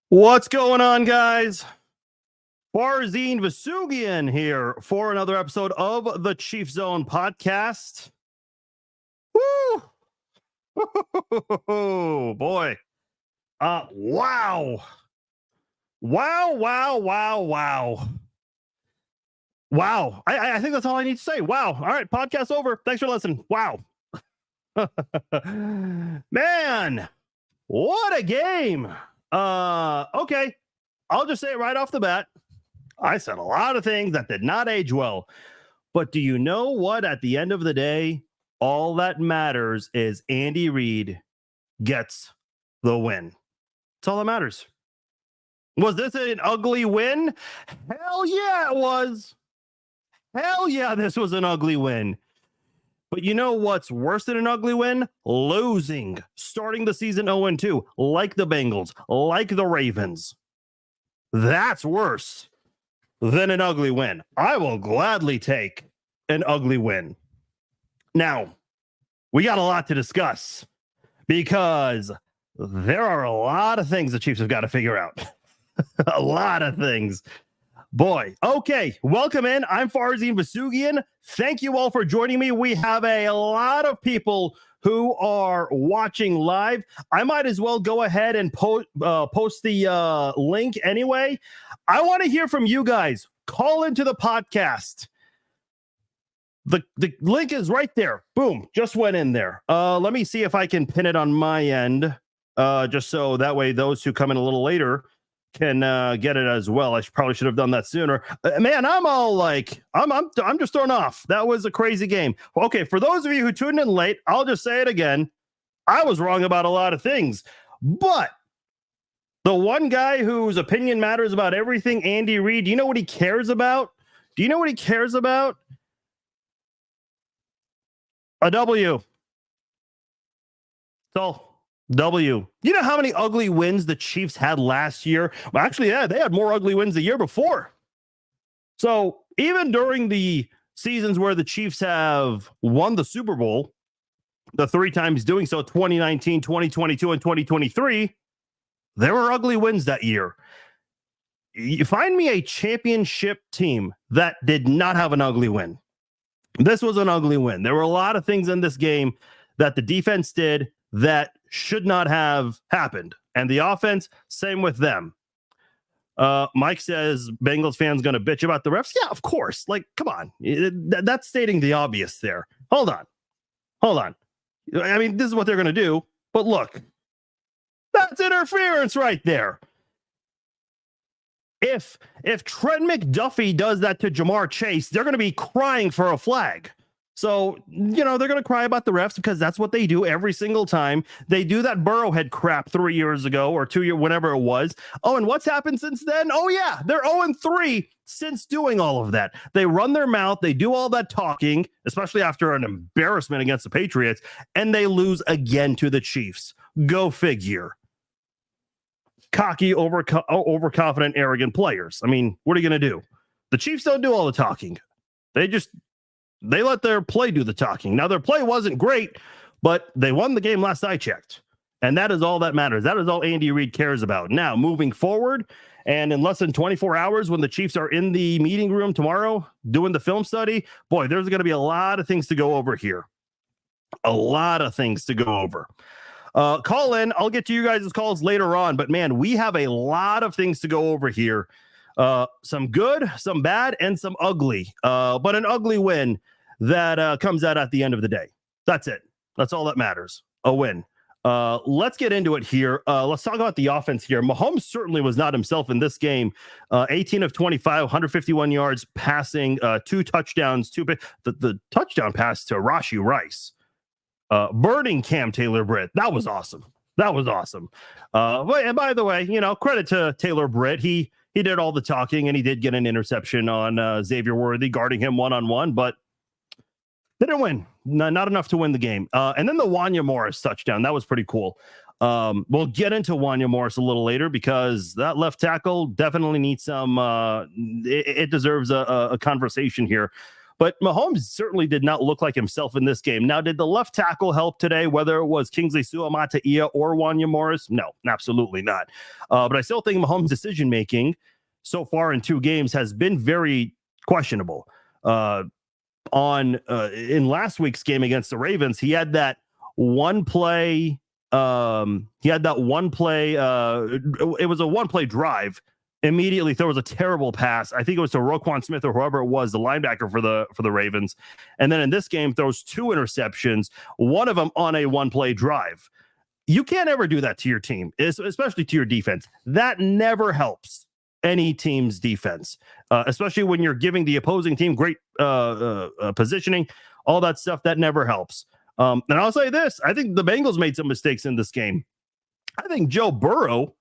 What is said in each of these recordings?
What's going on, guys? Farzine Vasugian here for another episode of the Chief Zone podcast. Woo! Boy. Wow. Wow. I think that's all I need to say. Wow. All right, podcast over. Thanks for listening. Wow. Man, what a game. Okay. I'll just say it right off the bat. I said a lot of things that did not age well. But do you know what? At the end of the day, all that matters is Andy Reid gets the win. That's all that matters. Was this an ugly win? Hell yeah, it was. Hell yeah, this was an ugly win. But you know what's worse than an ugly win? Losing. Starting the season 0-2, like the Bengals, like the Ravens. That's worse than an ugly win. I will gladly take an ugly win. Now, we got a lot to discuss because there are a lot of things the Chiefs have got to figure out. A lot of things. Boy, okay, welcome in. I'm Farzine Vasugian. Thank you all for joining me. We have a lot of people who are watching live. I might as well go ahead and post the link anyway. I want to hear from you guys. Call into the podcast. The link is right there. Boom, just went in there. Let me see if I can pin it on my end, just so that way those who come in a little later can get it as well. Probably should have done that sooner. Man, I'm all like, I'm just thrown off. That was a crazy game. Okay, for those of you who tuned in late, I'll just say it again. I was wrong about a lot of things, but the one guy whose opinion matters about everything, Andy Reid, do you know what he cares about? Do you know what he cares about? A W. That's all. W. You know how many ugly wins the Chiefs had last year? Well, actually, yeah, they had more ugly wins the year before. So even during the seasons where the Chiefs have won the Super Bowl, the 3 times doing so, 2019, 2022, and 2023, there were ugly wins that year. You find me a championship team that did not have an ugly win. This was an ugly win. There were a lot of things in this game that the defense did that should not have happened. And the offense, same with them. Mike says Bengals fans going to bitch about the refs. Yeah, of course. Like, come on. That's stating the obvious there. Hold on. I mean, this is what they're going to do. But look, that's interference right there. If Trent McDuffie does that to Jamar Chase, they're going to be crying for a flag. So, you know, they're going to cry about the refs because that's what they do every single time. They do that Burrowhead crap 3 years ago or 2 years, whenever it was. Oh, and what's happened since then? Oh, yeah, they're 0-3 since doing all of that. They run their mouth. They do all that talking, especially after an embarrassment against the Patriots, and they lose again to the Chiefs. Go figure. Cocky, overconfident, arrogant players. I mean, what are you going to do? The Chiefs don't do all the talking. They let their play do the talking. Now, their play wasn't great, but they won the game last I checked. And that is all that matters. That is all Andy Reid cares about. Now, moving forward, and in less than 24 hours, when the Chiefs are in the meeting room tomorrow doing the film study, boy, there's going to be a lot of things to go over here. A lot of things to go over. Call in. I'll get to you guys' calls later on. But, man, we have a lot of things to go over here. Some good, some bad, and some ugly. But an ugly win that comes out at the end of the day. That's it. That's all that matters. A win. Let's get into it here. Let's talk about the offense here. Mahomes certainly was not himself in this game. 18 of 25, 151 yards passing, 2 touchdowns. The touchdown pass to Rashee Rice. Burning Cam Taylor-Britt. That was awesome. And by the way, you know, credit to Taylor-Britt. He did all the talking, and he did get an interception on Xavier Worthy guarding him one-on-one, but they didn't win. Not enough to win the game. And then the Wanya Morris touchdown. That was pretty cool. We'll get into Wanya Morris a little later because that left tackle definitely needs some it deserves a conversation here. But Mahomes certainly did not look like himself in this game. Now, did the left tackle help today, whether it was Kingsley Suamataia or Wanya Morris? No, absolutely not. But I still think Mahomes' decision-making so far in 2 games has been very questionable. In last week's game against the Ravens, he had that one play. It was a one-play drive. Immediately throws a terrible pass. I think it was to Roquan Smith or whoever it was, the linebacker for the Ravens. And then in this game, throws 2 interceptions, one of them on a one-play drive. You can't ever do that to your team, especially to your defense. That never helps any team's defense, especially when you're giving the opposing team great positioning, all that stuff. That never helps. And I'll say this, I think the Bengals made some mistakes in this game. I think Joe Burrow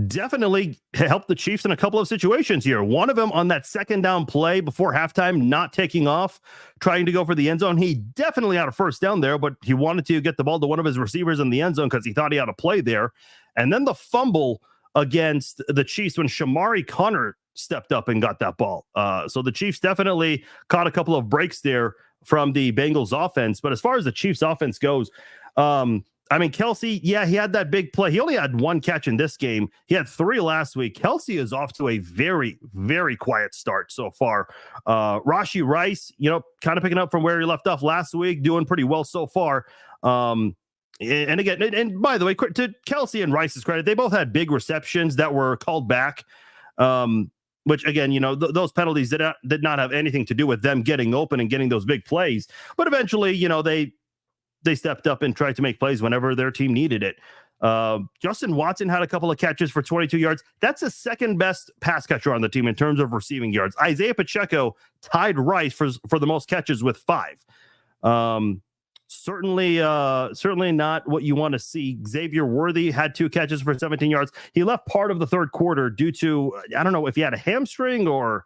definitely helped the Chiefs in a couple of situations here. One of them on that second down play before halftime, not taking off, trying to go for the end zone. He definitely had a first down there, but he wanted to get the ball to one of his receivers in the end zone because he thought he had a play there. And then the fumble against the Chiefs when Shamari Connor stepped up and got that ball. So the Chiefs definitely caught a couple of breaks there from the Bengals offense. But as far as the Chiefs offense goes, Kelsey, he had that big play. He only had 1 catch in this game. He had 3 last week. Kelsey is off to a very, very quiet start so far. Rashee Rice, kind of picking up from where he left off last week, doing pretty well so far. And by the way, to Kelsey and Rice's credit, they both had big receptions that were called back. Which again, those penalties did not have anything to do with them getting open and getting those big plays. But eventually, they stepped up and tried to make plays whenever their team needed it. Justin Watson had a couple of catches for 22 yards. That's the second best pass catcher on the team in terms of receiving yards. Isaiah Pacheco tied Rice for the most catches with 5. Certainly not what you want to see. Xavier Worthy had 2 catches for 17 yards. He left part of the third quarter due to, I don't know if he had a hamstring or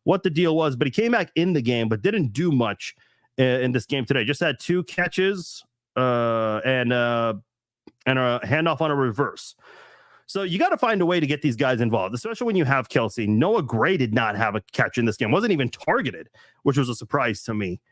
what the deal was, but he came back in the game, but didn't do much in this game today. Just had 2 catches and a handoff on a reverse. So you got to find a way to get these guys involved, especially when you have Kelsey. Noah Gray did not have a catch in this game, wasn't even targeted, which was a surprise to me.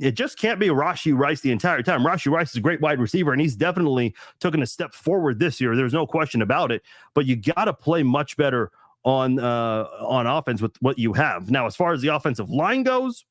It just can't be Rashee Rice the entire time. Rashee Rice is a great wide receiver, and he's definitely taken a step forward this year. There's no question about it. But you got to play much better on offense with what you have. Now, as far as the offensive line goes,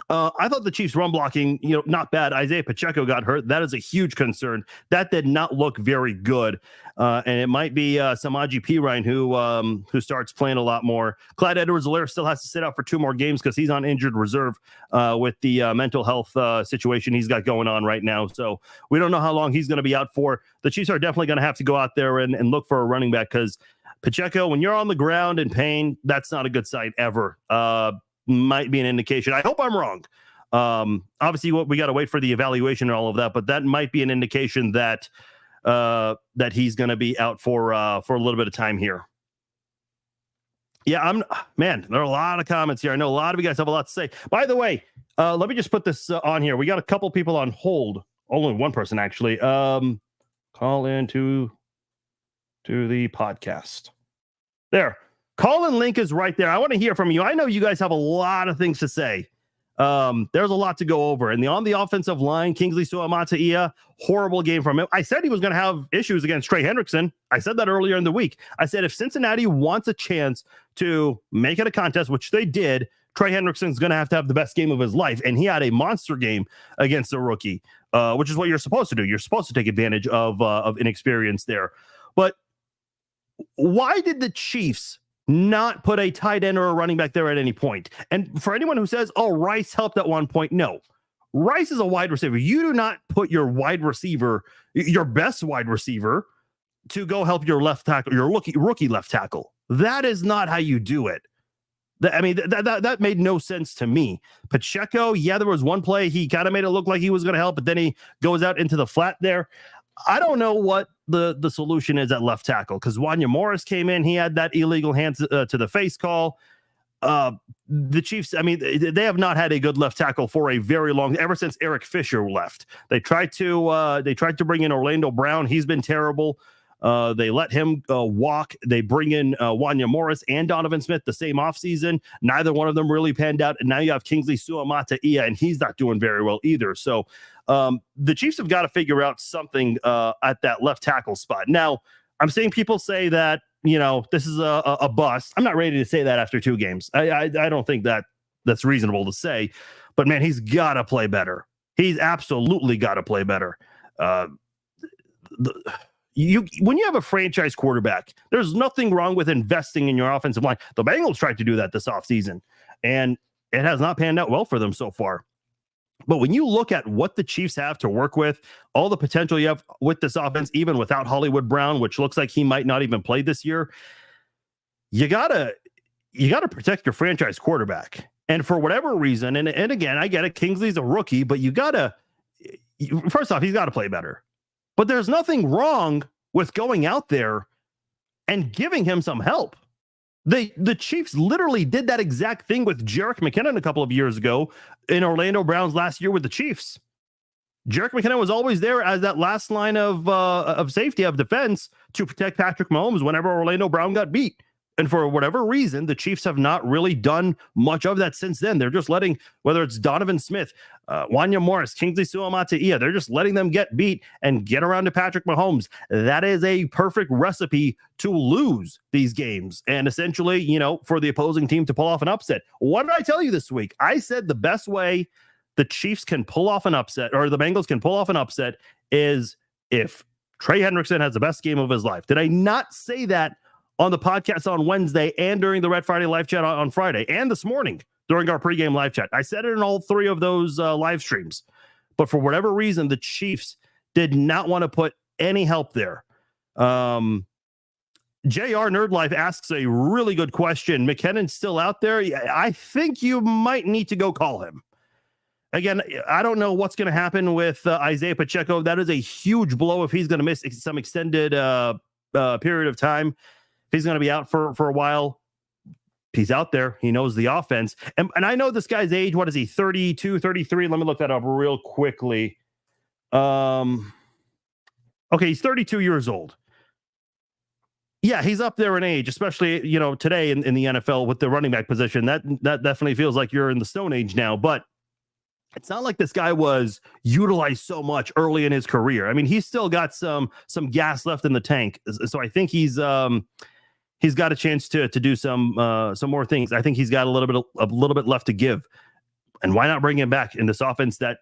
I thought the Chiefs' run blocking, not bad. Isaiah Pacheco got hurt. That is a huge concern. That did not look very good. And it might be Samaje Perine who starts playing a lot more. Clyde Edwards-Helaire still has to sit out for 2 more games because he's on injured reserve with the mental health situation he's got going on right now. So we don't know how long he's going to be out for. The Chiefs are definitely going to have to go out there and look for a running back because Pacheco, when you're on the ground in pain, that's not a good sight ever. Might be an indication. I hope I'm wrong. Obviously, we got to wait for the evaluation and all of that, but that might be an indication that he's going to be out for a little bit of time here. Yeah, there are a lot of comments here. I know a lot of you guys have a lot to say. By the way, let me just put this on here. We got a couple people on hold. Only one person actually. Call into the podcast. There. Call-in link is right there. I want to hear from you. I know you guys have a lot of things to say. There's a lot to go over. And on the offensive line, Kingsley Suamataia, horrible game from him. I said he was going to have issues against Trey Hendrickson. I said that earlier in the week. I said if Cincinnati wants a chance to make it a contest, which they did, Trey Hendrickson's going to have the best game of his life. And he had a monster game against a rookie, which is what you're supposed to do. You're supposed to take advantage of inexperience there. But why did the Chiefs not put a tight end or a running back there at any point? And for anyone who says, Rice helped at one point, no. Rice is a wide receiver. You do not put your wide receiver, your best wide receiver, to go help your left tackle, your rookie left tackle. That is not how you do it. That made no sense to me. Pacheco, there was one play. He kind of made it look like he was going to help, but then he goes out into the flat there. I don't know what the solution is at left tackle because Wanya Morris came in. He had that illegal hand to the face call. The Chiefs, they have not had a good left tackle for a very long, ever since Eric Fisher left. They tried to bring in Orlando Brown. He's been terrible. They let him walk. They bring in Wanya Morris and Donovan Smith the same offseason. Neither one of them really panned out. And now you have Kingsley Suamataia, and he's not doing very well either. So the Chiefs have got to figure out something at that left tackle spot. Now, I'm seeing people say that, this is a bust. I'm not ready to say that after 2 games. I don't think that's reasonable to say. But, man, he's got to play better. He's absolutely got to play better. When you have a franchise quarterback, there's nothing wrong with investing in your offensive line. The Bengals tried to do that this offseason, and it has not panned out well for them so far. But when you look at what the Chiefs have to work with, all the potential you have with this offense, even without Hollywood Brown, which looks like he might not even play this year, you gotta protect your franchise quarterback. And for whatever reason, and again, I get it, Kingsley's a rookie, but first off, he's got to play better. But there's nothing wrong with going out there and giving him some help. The Chiefs literally did that exact thing with Jerick McKinnon a couple of years ago in Orlando Browns last year with the Chiefs. Jerick McKinnon was always there as that last line of safety, of defense, to protect Patrick Mahomes whenever Orlando Brown got beat. And for whatever reason, the Chiefs have not really done much of that since then. They're just letting, whether it's Donovan Smith, Wanya Morris, Kingsley Suamataia, they're just letting them get beat and get around to Patrick Mahomes. That is a perfect recipe to lose these games and essentially, for the opposing team to pull off an upset. What did I tell you this week? I said the best way the Chiefs can pull off an upset, or the Bengals can pull off an upset, is if Trey Hendrickson has the best game of his life. Did I not say that on the podcast on Wednesday and during the Red Friday live chat on Friday and this morning during our pregame live chat? I said it in all 3 of those live streams. But for whatever reason, the Chiefs did not want to put any help there. JR Nerd Life asks a really good question. McKinnon's still out there? I think you might need to go call him. Again, I don't know what's going to happen with Isaiah Pacheco. That is a huge blow if he's going to miss some extended period of time. He's going to be out for a while. He's out there. He knows the offense. And I know this guy's age. What is he? 32, 33? Let me look that up real quickly. Okay, he's 32 years old. Yeah, he's up there in age, especially, today in the NFL with the running back position. That definitely feels like you're in the Stone Age now. But it's not like this guy was utilized so much early in his career. I mean, he's still got some gas left in the tank. So I think he's got a chance to do some more things. I think he's got a little bit left to give. And why not bring him back in this offense that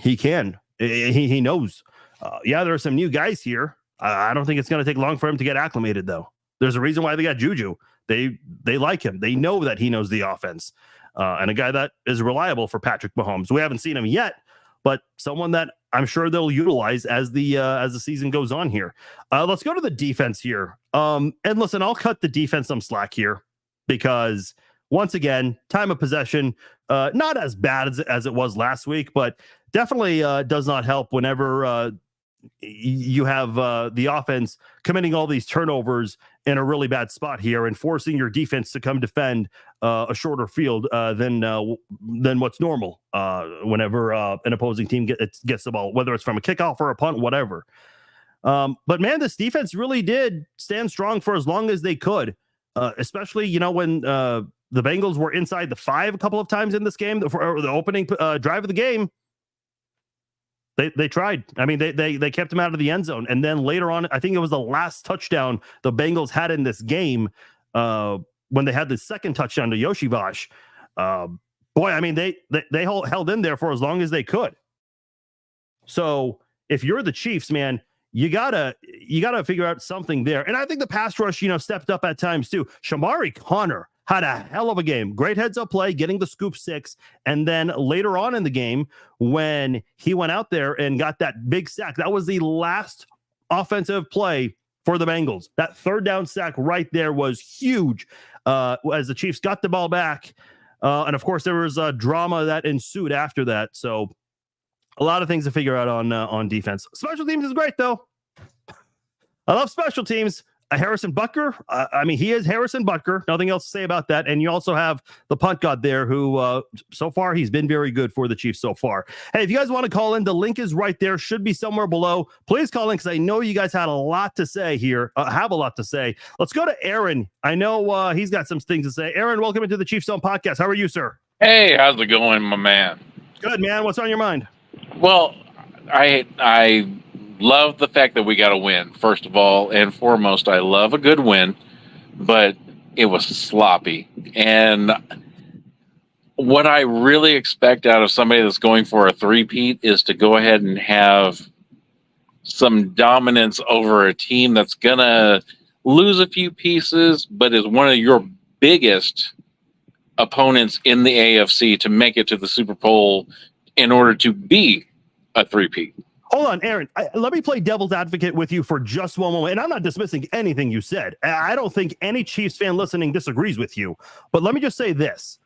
he can? He knows. There are some new guys here. I don't think it's going to take long for him to get acclimated, though. There's a reason why they got Juju. They like him. They know that he knows the offense. And a guy that is reliable for Patrick Mahomes. We haven't seen him yet, but someone that I'm sure they'll utilize as the season goes on here. Let's go to the defense here. And listen, I'll cut the defense some slack here because once again, time of possession, not as bad as it was last week, but definitely does not help whenever you have the offense committing all these turnovers in a really bad spot here and forcing your defense to come defend a shorter field than what's normal whenever an opposing team gets the ball, whether it's from a kickoff or a punt, whatever. But man, this defense really did stand strong for as long as they could, especially, when the Bengals were inside the 5 a couple of times in this game for the opening drive of the game. They tried. I mean, they kept him out of the end zone. And then later on, I think it was the last touchdown the Bengals had in this game when they had the second touchdown to Yoshi Vash. Boy, I mean, they held in there for as long as they could. So if you're the Chiefs, man, you gotta figure out something there. And I think the pass rush, stepped up at times too. Shamari Connor had a hell of a game. Great heads-up play, getting the scoop 6. And then later on in the game, when he went out there and got that big sack, that was the last offensive play for the Bengals. That third down sack right there was huge as the Chiefs got the ball back. And, of course, there was drama that ensued after that. So a lot of things to figure out on defense. Special teams is great, though. I love special teams. Harrison Butker, I mean, he is Harrison Butker. Nothing else to say about that. And you also have the punt god there who, so far, he's been very good for the Chiefs so far. Hey, if you guys want to call in, the link is right there. Should be somewhere below. Please call in because I know you guys had a lot to say here. Have a lot to say. Let's go to Aaron. I know he's got some things to say. Aaron, welcome into the Chiefs Zone podcast. How are you, sir? Hey, how's it going, my man? Good, man. What's on your mind? Well, I love the fact that we got a win, first of all, and foremost, I love a good win, but it was sloppy. And what I really expect out of somebody that's going for a three-peat is to go ahead and have some dominance over a team that's going to lose a few pieces, but is one of your biggest opponents in the AFC to make it to the Super Bowl in order to be a three-peat. Hold on, Aaron. Let me play devil's advocate with you for just one moment. And I'm not dismissing anything you said. I don't think any Chiefs fan listening disagrees with you. But let me just say this.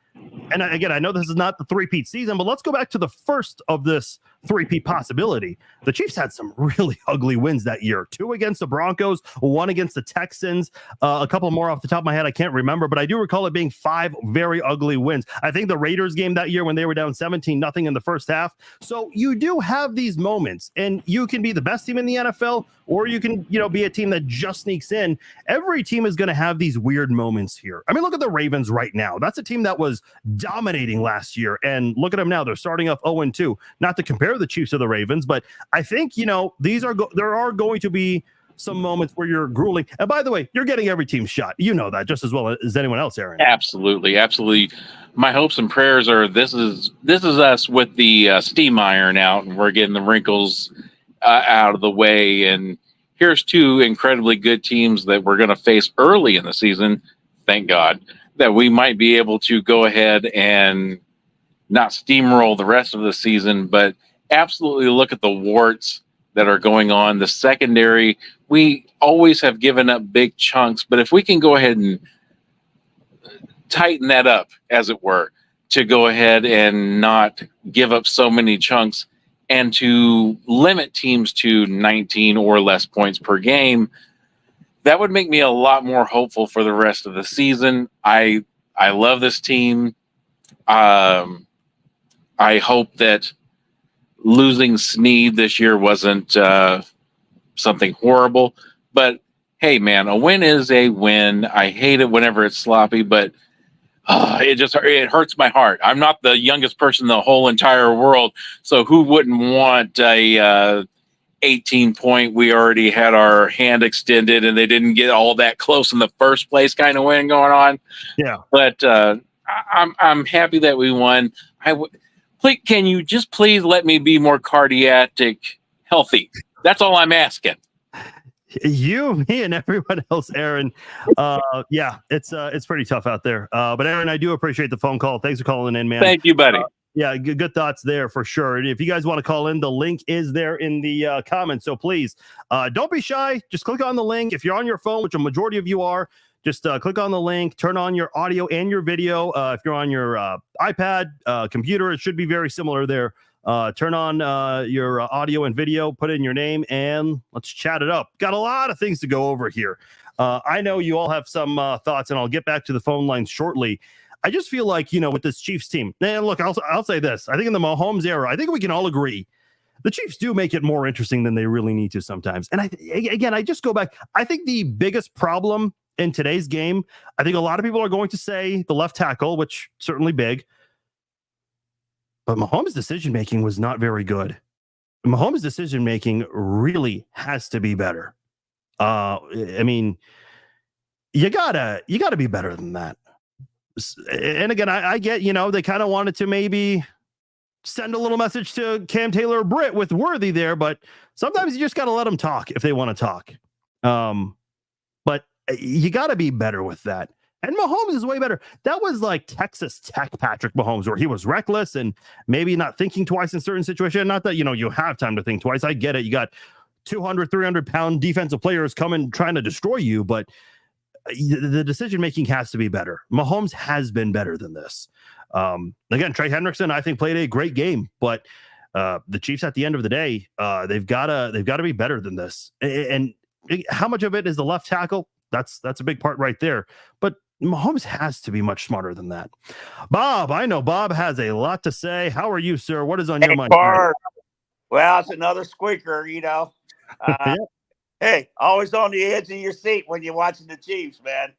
And again, I know this is not the three-peat season, but let's go back to the first of this three-peat possibility. The Chiefs had some really ugly wins that year. 2 against the Broncos, 1 against the Texans, a couple more off the top of my head I can't remember, but I do recall it being 5 very ugly wins. I think the Raiders game that year when they were down 17-0 in the first half. So you do have these moments, and you can be the best team in the NFL, or you can, be a team that just sneaks in. Every team is going to have these weird moments here. I mean, look at the Ravens right now. That's a team that was dominating last year, and look at them now. They're starting off 0-2. Not to compare the Chiefs to the Ravens, but I think there are going to be some moments where you're grueling. And by the way, you're getting every team shot. You know that just as well as anyone else, Aaron. Absolutely. My hopes and prayers are this is us with the steam iron out, and we're getting the wrinkles out of the way. And here's 2 incredibly good teams that we're going to face early in the season. Thank God that we might be able to go ahead and not steamroll the rest of the season, but absolutely look at the warts that are going on. The secondary, we always have given up big chunks, but if we can go ahead and tighten that up, as it were, to go ahead and not give up so many chunks and to limit teams to 19 or less points per game, that would make me a lot more hopeful for the rest of the season. I love this team. I hope that losing Snead this year wasn't something horrible. But, hey, man, a win is a win. I hate it whenever it's sloppy, but it hurts my heart. I'm not the youngest person in the whole entire world, so who wouldn't want a 18-point, we already had our hand extended and they didn't get all that close in the first place kind of win going on? Yeah. But I'm happy that we won. Can you just please let me be more cardiac healthy? That's all I'm asking. You, me, and everyone else, Aaron. Yeah, it's pretty tough out there. But Aaron, I do appreciate the phone call. Thanks for calling in, man. Thank you, buddy. Yeah, good thoughts there for sure. And if you guys want to call in, the link is there in the comments. So please, don't be shy. Just click on the link. If you're on your phone, which a majority of you are, just click on the link, turn on your audio and your video. If you're on your iPad, computer, it should be very similar there. Turn on your audio and video, put in your name, and let's chat it up. Got a lot of things to go over here. I know you all have some thoughts, and I'll get back to the phone lines shortly. I just feel like, with this Chiefs team, and look, I'll say this. I think in the Mahomes era, I think we can all agree the Chiefs do make it more interesting than they really need to sometimes. And I just go back. I think the biggest problem in today's game, I think a lot of people are going to say the left tackle, which certainly big. But Mahomes' decision-making was not very good. Mahomes' decision-making really has to be better. I mean, you gotta be better than that. And again, I get, they kind of wanted to maybe send a little message to Cam Taylor-Britt with Worthy there, but sometimes you just got to let them talk if they want to talk. But you got to be better with that. And Mahomes is way better. That was like Texas Tech Patrick Mahomes, where he was reckless and maybe not thinking twice in certain situations. Not that, you have time to think twice. I get it. You got 200, 300-pound defensive players coming trying to destroy you, but the decision-making has to be better. Mahomes has been better than this. Again, Trey Hendrickson, I think, played a great game, but the Chiefs at the end of the day, they've got to be better than this. And how much of it is the left tackle? That's a big part right there. But Mahomes has to be much smarter than that. Bob, I know Bob has a lot to say. How are you, sir? What is on your mind? Well, it's another squeaker, Yeah. Hey, always on the edge of your seat when you're watching the Chiefs, man.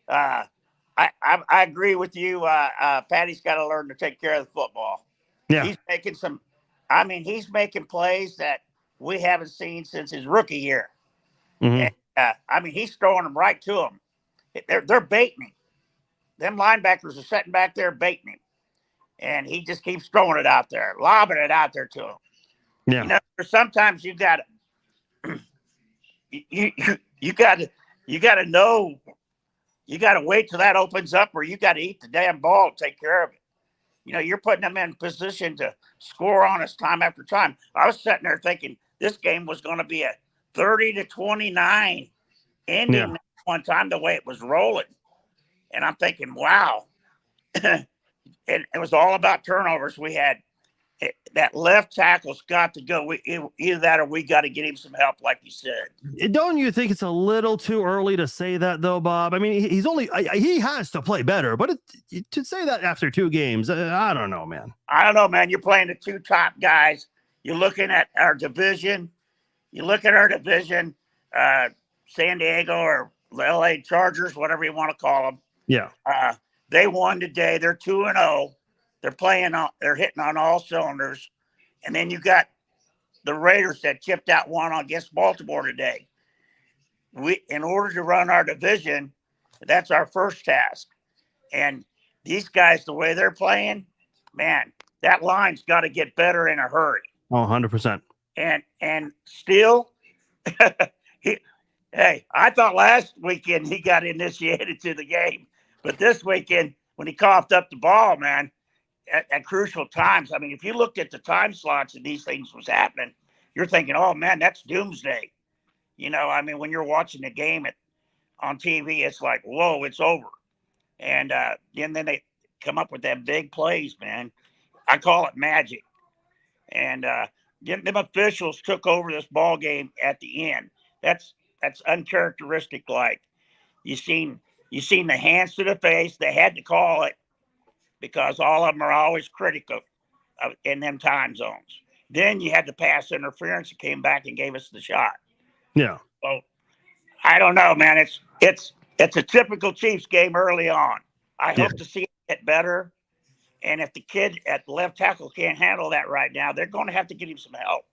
I agree with you. Patty's got to learn to take care of the football. Yeah. He's making he's making plays that we haven't seen since his rookie year. Mhm. And, he's throwing them right to him. They're baiting him. Them linebackers are sitting back there baiting him. And he just keeps throwing it out there, lobbing it out there to him. Yeah. Sometimes you got to you got to know, you got to wait till that opens up, or you got to eat the damn ball and take care of it. You're putting them in position to score on us time after time. I was sitting there thinking this game was going to be a 30-29 ending one time, the way it was rolling. And I'm thinking, wow. And it was all about turnovers. We had that left tackle's got to go. Either that or we got to get him some help, like you said. Don't you think it's a little too early to say that, though, Bob? I mean, he has to play better, but to say that after 2 games, I don't know, man. I don't know, man. You're playing the 2 top guys. You're looking at our division. You look at our division, San Diego or the LA Chargers, whatever you want to call them. Yeah. They won today. They're 2-0. They're hitting on all cylinders. And then you got the Raiders that chipped out one against Baltimore today. In order to run our division, that's our first task. And these guys, the way they're playing, man, that line's got to get better in a hurry. Oh, 100%. And still, hey, I thought last weekend he got initiated to the game, but this weekend when he coughed up the ball, man, at crucial times. I mean, if you looked at the time slots and these things was happening, you're thinking, oh man, that's doomsday. When you're watching the game on TV, it's like, whoa, it's over. And then they come up with them big plays, man. I call it magic. And them officials took over this ball game at the end. That's uncharacteristic. Like you seen the hands to the face. They had to call it because all of them are always critical in them time zones. Then you had the pass interference that came back and gave us the shot. Yeah. So I don't know, man. It's a typical Chiefs game early on. I hope to see it get better. And if the kid at the left tackle can't handle that right now, they're going to have to get him some help.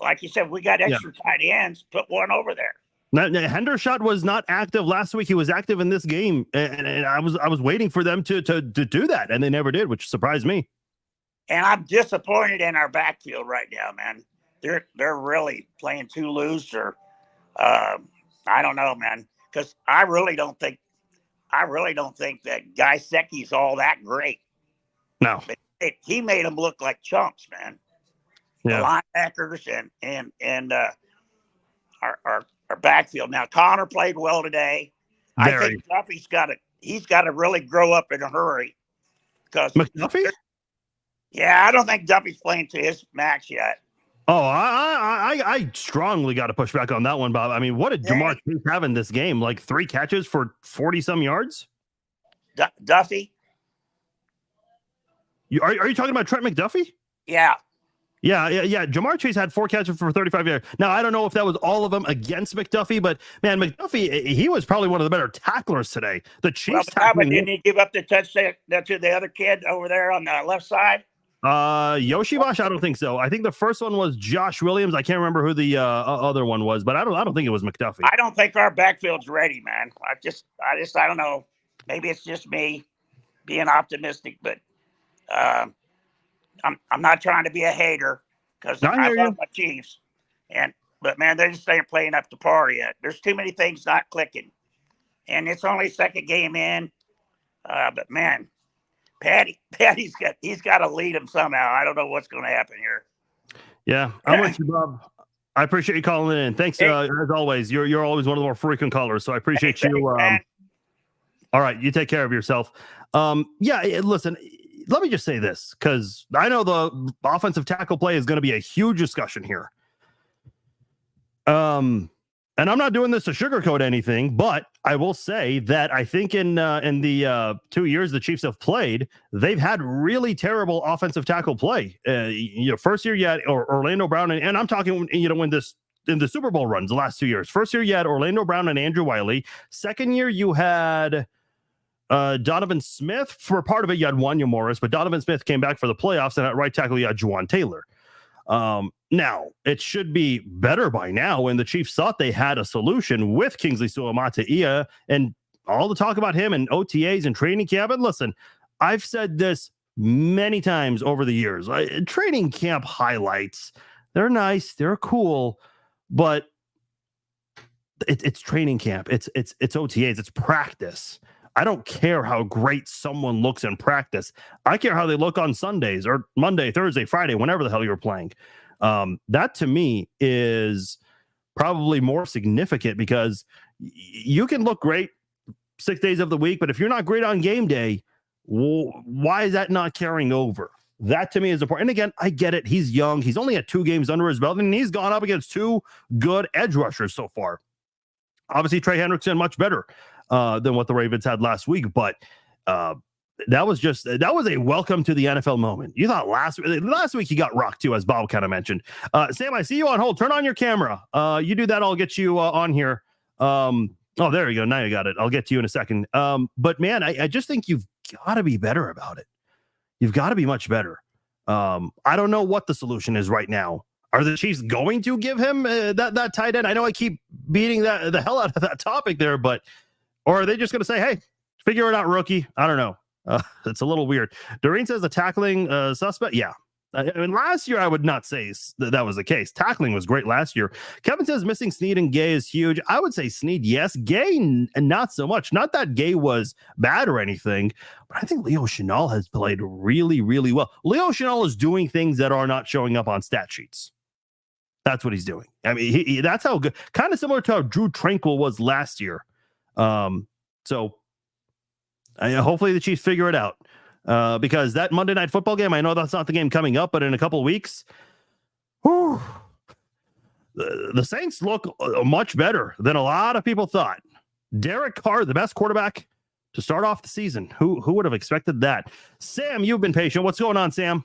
Like you said, we got extra tight ends. Put one over there. Now, Hendershot was not active last week. He was active in this game, and I was waiting for them to do that, and they never did, which surprised me. And I'm disappointed in our backfield right now, man. They're really playing too loose, or I don't know, man. Because I really don't think that Guy Secchi's all that great. No, he made them look like chumps, man. Yeah. The linebackers and our backfield. Now Connor played well today. I think Duffy's got to really grow up in a hurry. Because McDuffie? Yeah, I don't think Duffy's playing to his max yet. Oh, I strongly got to push back on that one, Bob. I mean, what did Jamar Chase have in this game? Like 3 catches for 40-some yards? Duffy? Are you talking about Trent McDuffie? Yeah. Yeah. Jamar Chase had 4 catches for 35 yards. Now, I don't know if that was all of them against McDuffie, but man, McDuffie, he was probably one of the better tacklers today. The Chiefs tackling. Didn't he give up the touchdown to the other kid over there on the left side? Yoshivash, I don't think so. I think the first one was Josh Williams. I can't remember who the other one was, but I don't think it was McDuffie. I don't think our backfield's ready, man. I don't know. Maybe it's just me being optimistic, but I'm not trying to be a hater because I love my Chiefs, but man, they just ain't playing up to par yet. There's too many things not clicking, and it's only second game in. But man, Patty's got to lead him somehow. I don't know what's going to happen here. Yeah, I'm with you, Bob. I appreciate you calling in. Thanks, as always. You're always one of the more frequent callers, so I appreciate you. All right, you take care of yourself. Listen, let me just say this, because I know the offensive tackle play is going to be a huge discussion here. And I'm not doing this to sugarcoat anything, but I will say that I think in the 2 years the Chiefs have played, they've had really terrible offensive tackle play. First year you had Orlando Brown, and I'm talking, when this in the Super Bowl runs the last 2 years. First year you had Orlando Brown and Andrew Wiley. Second year you had Donovan Smith. For part of it, you had Wanya Morris, but Donovan Smith came back for the playoffs, and at right tackle you had Juwan Taylor. Now it should be better by now, when the Chiefs thought they had a solution with Kingsley Suamataia and all the talk about him and OTAs and training camp. And listen, I've said this many times over the years. Training camp highlights, they're nice, they're cool, but it's training camp. It's OTAs, it's practice. I don't care how great someone looks in practice. I care how they look on Sundays or Monday, Thursday, Friday, whenever the hell you're playing. That to me is probably more significant, because you can look great 6 days of the week, but if you're not great on game day, why is that not carrying over? That to me is important. And again, I get it. He's young. He's only had 2 games under his belt, and he's gone up against 2 good edge rushers so far. Obviously, Trey Hendrickson much better than what the Ravens had last week, but that was a welcome to the NFL moment. You thought last week he got rocked too, as Bob kind of mentioned. Sam, I see you on hold. Turn on your camera. You do that, I'll get you on here. Oh, there you go. Now you got it. I'll get to you in a second. But man, I just think you've got to be better about it. You've got to be much better. I don't know what the solution is right now. Are the Chiefs going to give him that tight end? I know I keep beating the hell out of that topic there, but or are they just going to say, hey, figure it out, rookie? I don't know. It's a little weird. Doreen says the tackling suspect. Yeah. I mean, last year I would not say that was the case. Tackling was great last year. Kevin says missing Snead and Gay is huge. I would say Snead, yes. Gay, not so much. Not that Gay was bad or anything, but I think Leo Chenal has played really, really well. Leo Chenal is doing things that are not showing up on stat sheets. That's what he's doing. I mean, that's how good, kind of similar to how Drew Tranquil was last year. So hopefully the Chiefs figure it out, because that Monday Night Football game, I know that's not the game coming up, but in a couple of weeks, the Saints look much better than a lot of people thought. Derek Carr, the best quarterback to start off the season. Who would have expected that? Sam, you've been patient. What's going on, Sam?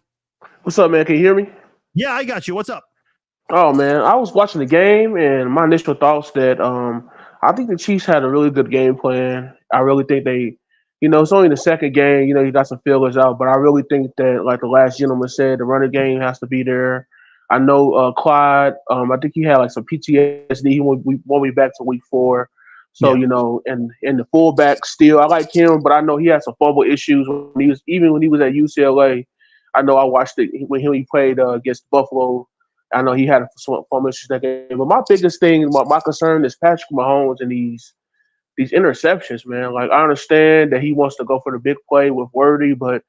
What's up, man? Can you hear me? Yeah, I got you. What's up? Oh, man, I was watching the game, and my initial thoughts that I think the Chiefs had a really good game plan. I really think they, it's only the second game. You got some feelers out, but I really think that, like the last gentleman said, the running game has to be there. I know Clyde, I think he had like some PTSD. He won't be back to week 4. So, Yeah. And the fullback still, I like him, but I know he had some fumble issues when he was at UCLA. I know I watched it when he played against Buffalo. I know he had some fumble issues that game. But my biggest thing, my concern is Patrick Mahomes and these interceptions, man. Like, I understand that he wants to go for the big play with Worthy, but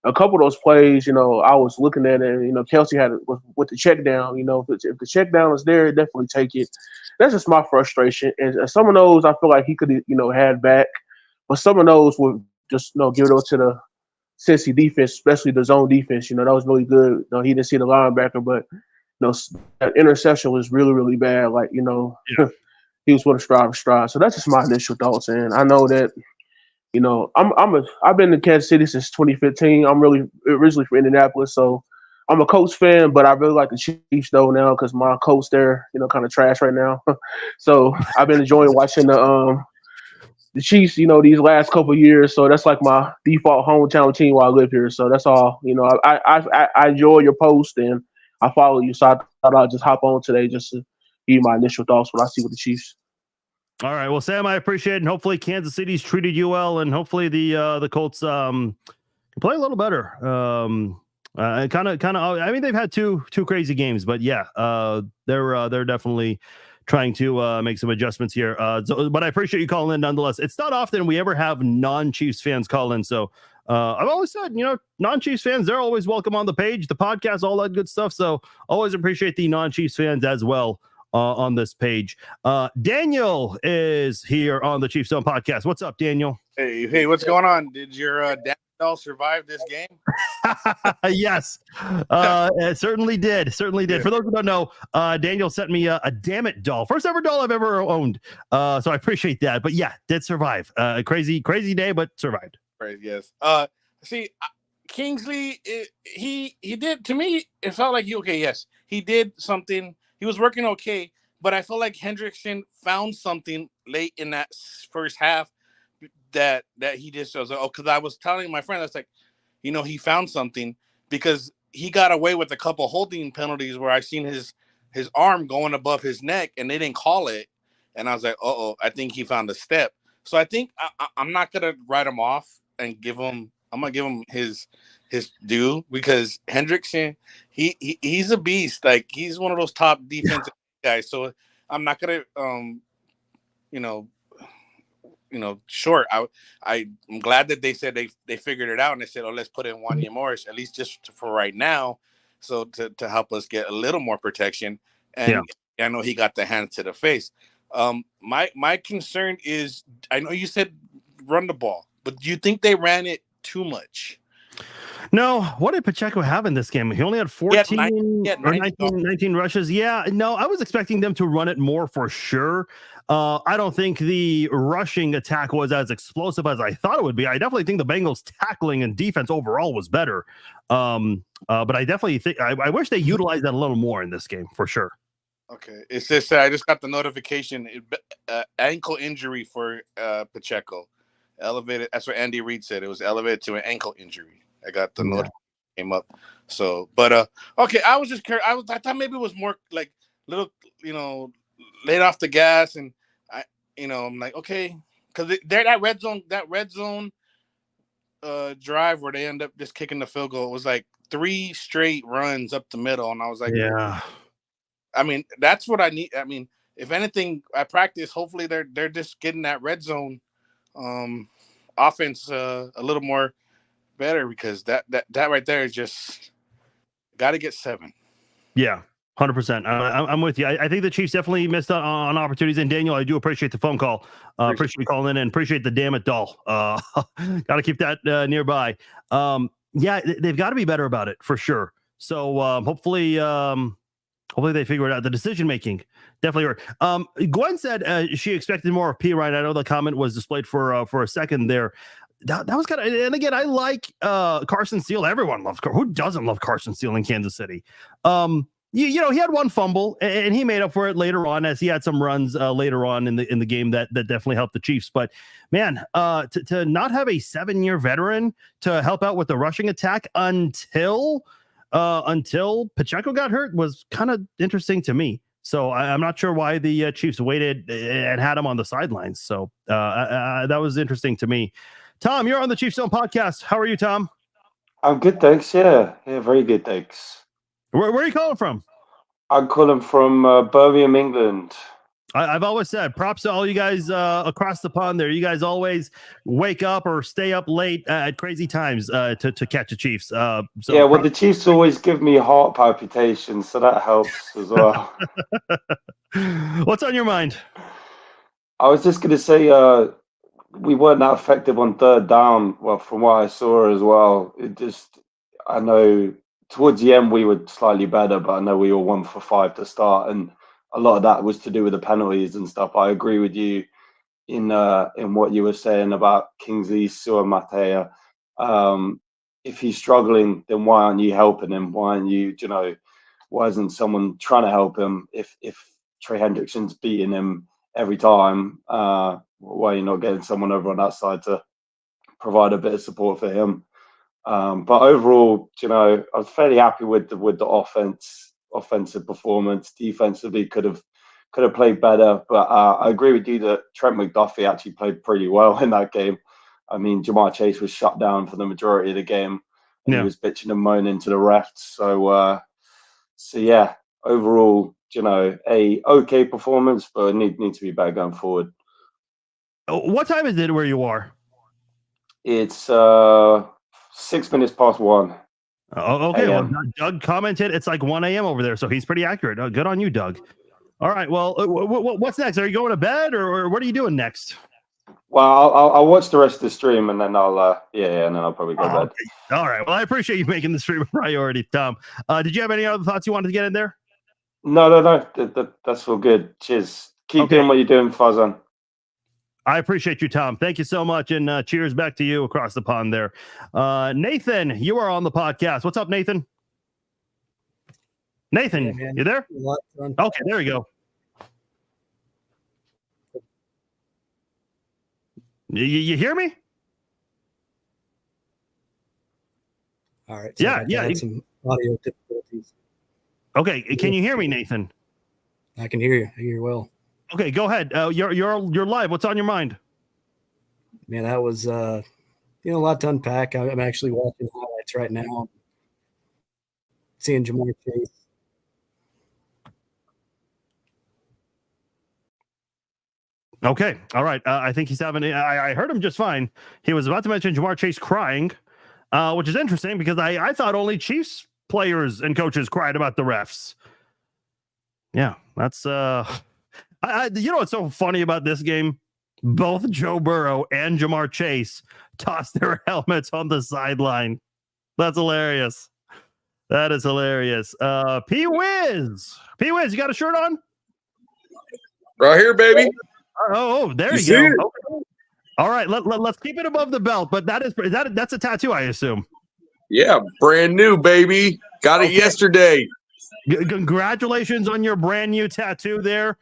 a couple of those plays, I was looking at it, and, Kelsey had it with the check down. If the check down is there, definitely take it. That's just my frustration. And some of those I feel like he could, had back, but some of those would just, give it over to the Cincy defense, especially the zone defense. That was really good. He didn't see the linebacker, but that interception was really, really bad. Like, he was going to stride. So that's just my initial thoughts. And I know that, I've been to Kansas City since 2015. I'm really originally from Indianapolis, so I'm a Colts fan, but I really like the Chiefs though now because my coach there, kind of trash right now. So I've been enjoying watching the Chiefs, these last couple of years. So that's like my default hometown team while I live here. So that's all. I enjoy your post and I follow you. So I thought I'd just hop on today just to give you my initial thoughts what I see with the Chiefs. All right. Well, Sam, I appreciate it. And hopefully Kansas City's treated you well. And hopefully the Colts can play a little better. I mean, they've had two crazy games, but yeah, they're definitely trying to make some adjustments here. But I appreciate you calling in nonetheless. It's not often we ever have non-Chiefs fans call in. So I've always said, non-Chiefs fans, they're always welcome on the page, the podcast, all that good stuff. So always appreciate the non-Chiefs fans as well on this page. Daniel is here on the Chiefs Zone podcast. What's up, Daniel? Hey, what's going on? Did your dad Doll survived this game? Yes, it certainly did. Certainly did. Yeah. For those who don't know, Daniel sent me a damn it doll, first ever doll I've ever owned. So I appreciate that. But yeah, did survive. Crazy day, but survived. Right. Yes. See, Kingsley, he did, to me. It felt like yes, he did something. He was working okay, but I felt like Hendrickson found something late in that first half that he just was like, because I was telling my friend, that's like, he found something because he got away with a couple holding penalties where I seen his arm going above his neck and they didn't call it, and I was like, I think he found a step. So I think I'm not gonna write him off and I'm gonna give him his due, because Hendrickson, he's a beast. Like, he's one of those top defensive guys. So I'm not gonna short. I'm glad that they said they figured it out, and they said, let's put in Wanya Morris, at least just for right now, so to help us get a little more protection. And I know he got the hand to the face. My concern is, I know you said run the ball, but do you think they ran it too much? No, what did Pacheco have in this game? He only had 14 or 19 rushes. Yeah, no, I was expecting them to run it more for sure. I don't think the rushing attack was as explosive as I thought it would be. I definitely think the Bengals tackling and defense overall was better. But I definitely think I wish they utilized that a little more in this game for sure. Okay, it's just I just got the notification, ankle injury for Pacheco, elevated. That's what Andy Reid said. It was elevated to an ankle injury. I got the notification came up. So, but okay, I was just curious. I thought maybe it was more like little, laid off the gas, and I'm like, okay, because they're that red zone drive where they end up just kicking the field goal. It was like 3 straight runs up the middle, and I was like, yeah. I mean, that's what I need. I mean, if anything, I practice. Hopefully, they're just getting that red zone offense a little more better, because that right there is just got to get 7. Yeah. 100%. I'm with you. I think the Chiefs definitely missed out on opportunities. And Daniel, I do appreciate the phone call. Appreciate you calling in, and appreciate the damn it doll. Got to keep that nearby. Yeah, they've got to be better about it for sure. So hopefully they figure it out. The decision making definitely hurt. Gwen said she expected more of P. Ryan. I know the comment was displayed for a second there. That was kind of, and again, I like Carson Steele. Everyone loves who doesn't love Carson Steele in Kansas City. He had one fumble, and he made up for it later on, as he had some runs later on in the game that definitely helped the Chiefs. But man, to not have a 7-year veteran to help out with the rushing attack until Pacheco got hurt was kind of interesting to me. So I'm not sure why the Chiefs waited and had him on the sidelines. So that was interesting to me. Tom, you're on the Chiefs Zone podcast. How are you, Tom? I'm good, thanks. Yeah, very good, thanks. Where are you calling from? I'm calling from Birmingham, England. I've always said props to all you guys across the pond there. You guys always wake up or stay up late at crazy times to catch the Chiefs. The Chiefs always give me heart palpitations, so that helps as well. What's on your mind? I was just going to say we weren't that effective on third down. Well, from what I saw as well, I know towards the end we were slightly better, but I know we were 1 for 5 to start, and a lot of that was to do with the penalties and stuff. I agree with you in what you were saying about Kingsley Suamatea. If he's struggling, then why aren't you helping him? Why aren't you, why isn't someone trying to help him? If Trey Hendrickson's beating him every time, why are you not getting someone over on that side to provide a bit of support for him? But overall, I was fairly happy with the offensive performance. Defensively, could have played better, but I agree with you that Trent McDuffie actually played pretty well in that game. I mean, Jamar Chase was shut down for the majority of the game, and he was bitching and moaning to the refs. So yeah, overall, a okay performance, but need to be better going forward. What time is it where you are? It's 6 minutes past 1. Oh, okay. Well, Doug commented it's like 1 a.m. over there, so he's pretty accurate. Good on you, Doug. All right. Well, what's next? Are you going to bed, or what are you doing next? Well, I'll watch the rest of the stream and then I'll and then I'll probably go bed. Okay. All right. Well, I appreciate you making the stream a priority, Tom. Did you have any other thoughts you wanted to get in there? No. That's all good. Cheers. Keep doing what you're doing, Fazan. I appreciate you, Tom. Thank you so much, and cheers back to you across the pond there. Nathan, you are on the podcast. What's up, Nathan? Nathan, you there? Okay, there you go. You hear me? All right. So yeah. Some audio difficulties. Okay, can you hear me, Nathan? I can hear you. I hear you well. Okay, go ahead. You're live. What's on your mind? Man, that was a lot to unpack. I'm actually watching highlights right now. Seeing Jamar Chase. Okay, all right. I think he's having. I heard him just fine. He was about to mention Jamar Chase crying, which is interesting because I thought only Chiefs players and coaches cried about the refs. Yeah, that's you know what's so funny about this game? Both Joe Burrow and Jamar Chase tossed their helmets on the sideline. That's hilarious. That is hilarious. P-Wiz, you got a shirt on? Right here, baby. Oh, there you go. Okay. All right, let's keep it above the belt. But that's a tattoo, I assume. Yeah, brand new, baby. Got it yesterday. Congratulations on your brand new tattoo there.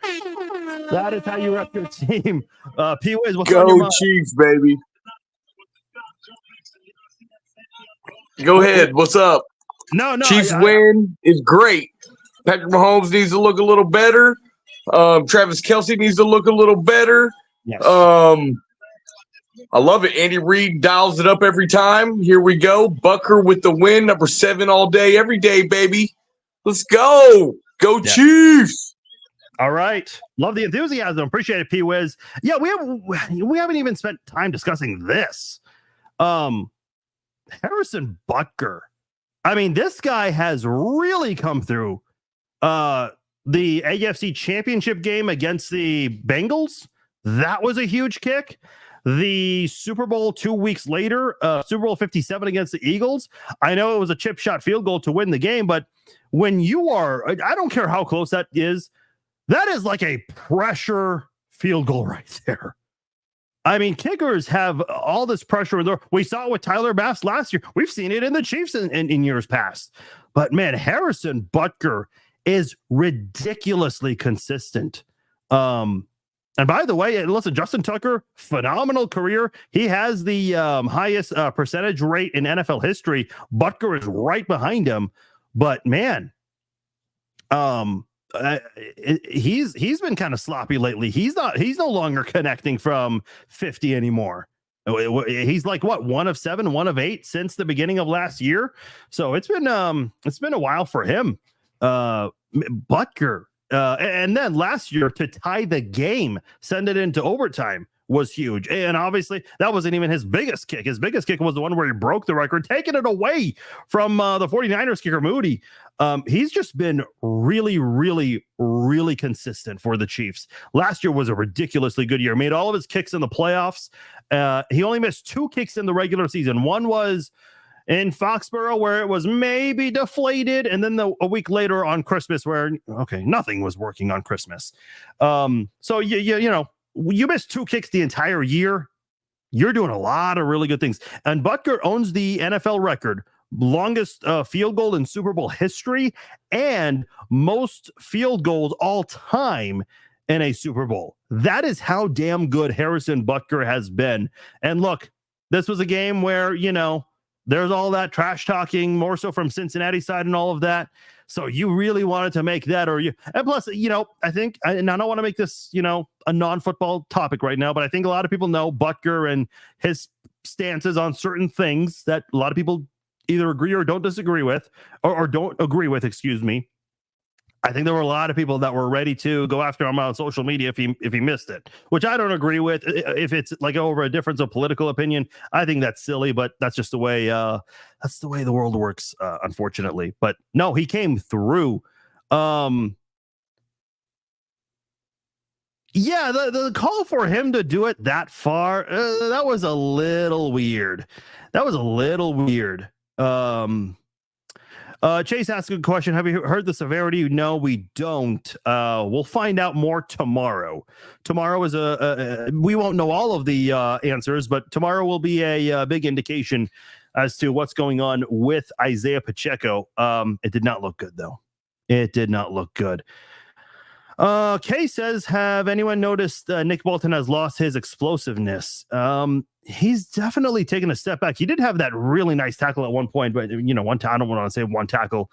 That is how you rep your team. P-Wiz, what's on your mind? Go Chiefs, baby. Go ahead. What's up? No. Chiefs win is great. Patrick Mahomes needs to look a little better. Travis Kelce needs to look a little better. Yes. I love it. Andy Reid dials it up every time. Here we go. Butker with the win. Number 7 all day, every day, baby. Let's go. Go Chiefs. All right. Love the enthusiasm. Appreciate it, P-Wiz. Yeah, we haven't even spent time discussing this. Harrison Butker. I mean, this guy has really come through. The AFC Championship game against the Bengals, that was a huge kick. The Super Bowl 2 weeks later, Super Bowl 57 against the Eagles. I know it was a chip shot field goal to win the game, but when you are, I don't care how close that is like a pressure field goal right there. I mean, kickers have all this pressure. We saw it with Tyler Bass last year. We've seen it in the Chiefs in years past. But man, Harrison Butker is ridiculously consistent. And by the way, listen, Justin Tucker, phenomenal career. He has the highest percentage rate in NFL history. Butker is right behind him. But man, he's been kind of sloppy lately. He's no longer connecting from 50 anymore. He's like what, 1 of 7, 1 of 8 since the beginning of last year. So it's been a while for him. Butker, and then last year to tie the game, send it into overtime was huge. And obviously that wasn't even his biggest kick. His biggest kick was the one where he broke the record, taking it away from the 49ers kicker Moody. He's just been really, really, really consistent for the Chiefs. Last year was a ridiculously good year. Made all of his kicks in the playoffs. He only missed 2 kicks in the regular season. One was in Foxborough, where it was maybe deflated, and then a week later on Christmas, where nothing was working on Christmas. So you know, you missed 2 kicks the entire year. You're doing a lot of really good things. And Butker owns the NFL record, longest field goal in Super Bowl history, and most field goals all time in a Super Bowl. That is how damn good Harrison Butker has been. And look, this was a game where, you know, there's all that trash talking, more so from Cincinnati side and all of that. So you really wanted to make that, and plus, you know, I think, and I don't want to make this, you know, a non-football topic right now, but I think a lot of people know Butker and his stances on certain things that a lot of people either agree or don't disagree with, or don't agree with, excuse me. I think there were a lot of people that were ready to go after him on social media if he missed it, which I don't agree with. If it's like over a difference of political opinion, I think that's silly, but that's just the way the world works, unfortunately. But no, he came through. Yeah, the call for him to do it that far, that was a little weird. Chase asked a good question. Have you heard the severity? No, we don't. We'll find out more tomorrow. Tomorrow is we won't know all of the answers, but tomorrow will be a big indication as to what's going on with Isaiah Pacheco. It did not look good, though. It did not look good. Kay says, have anyone noticed Nick Bolton has lost his explosiveness? He's definitely taken a step back. He did have that really nice tackle at one point, but I don't want to say one tackle.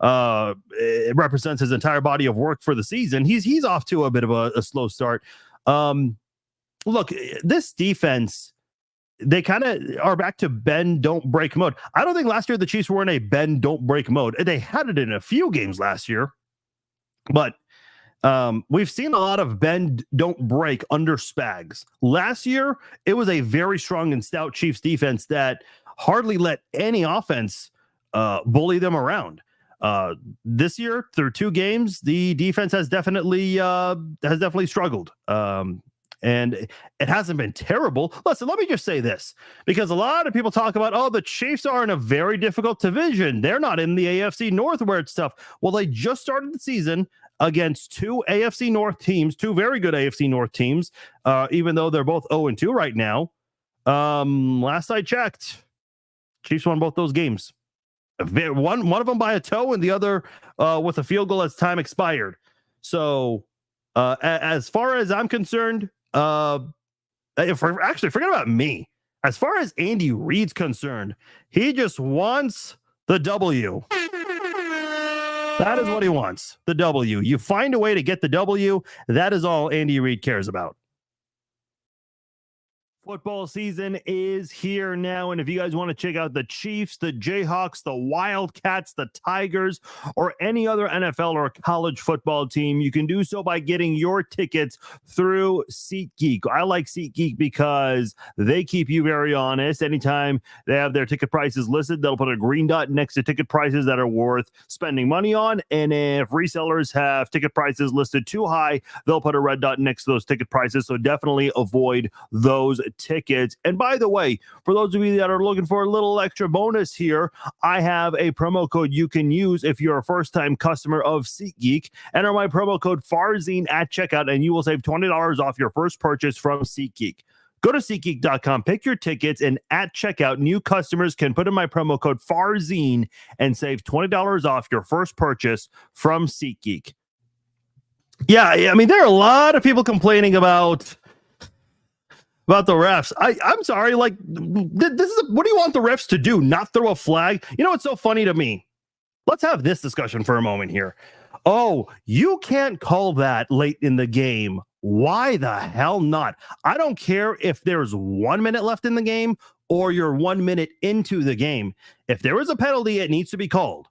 It represents his entire body of work for the season. He's off to a bit of a slow start. Look, this defense, they kind of are back to bend, don't break mode. I don't think last year the Chiefs were in a bend, don't break mode. They had it in a few games last year, but we've seen a lot of bend, don't break under Spags. Last year, it was a very strong and stout Chiefs defense that hardly let any offense bully them around. This year, through 2 games, the defense has definitely struggled. And it hasn't been terrible. Listen, let me just say this, because a lot of people talk about, the Chiefs are in a very difficult division. They're not in the AFC North where it's tough. Well, they just started the season against 2 AFC North teams, 2 very good AFC North teams, even though they're both 0-2 right now. Last I checked, Chiefs won both those games. One of them by a toe and the other with a field goal as time expired. So as far as I'm concerned, forget about me. As far as Andy Reid's concerned, he just wants the W. That is what he wants, the W. You find a way to get the W. That is all Andy Reid cares about. Football season is here now, and if you guys want to check out the Chiefs, the Jayhawks, the Wildcats, the Tigers, or any other NFL or college football team, you can do so by getting your tickets through SeatGeek. I like SeatGeek because they keep you very honest. Anytime they have their ticket prices listed, they'll put a green dot next to ticket prices that are worth spending money on, and if resellers have ticket prices listed too high, they'll put a red dot next to those ticket prices, so definitely avoid those tickets. And by the way, for those of you that are looking for a little extra bonus here, I have a promo code you can use if you're a first-time customer of SeatGeek. Enter my promo code FARZINE at checkout and you will save $20 off your first purchase from SeatGeek. Go to SeatGeek.com, pick your tickets, and at checkout, new customers can put in my promo code FARZINE and save $20 off your first purchase from SeatGeek. Yeah, I mean, there are a lot of people complaining about the refs. I'm sorry, like, this is what do you want the refs to do? Not throw a flag? You know what's so funny to me? Let's have this discussion for a moment here. Oh, you can't call that late in the game. Why the hell not? I don't care if there's 1 minute left in the game or you're 1 minute into the game. If there is a penalty, it needs to be called.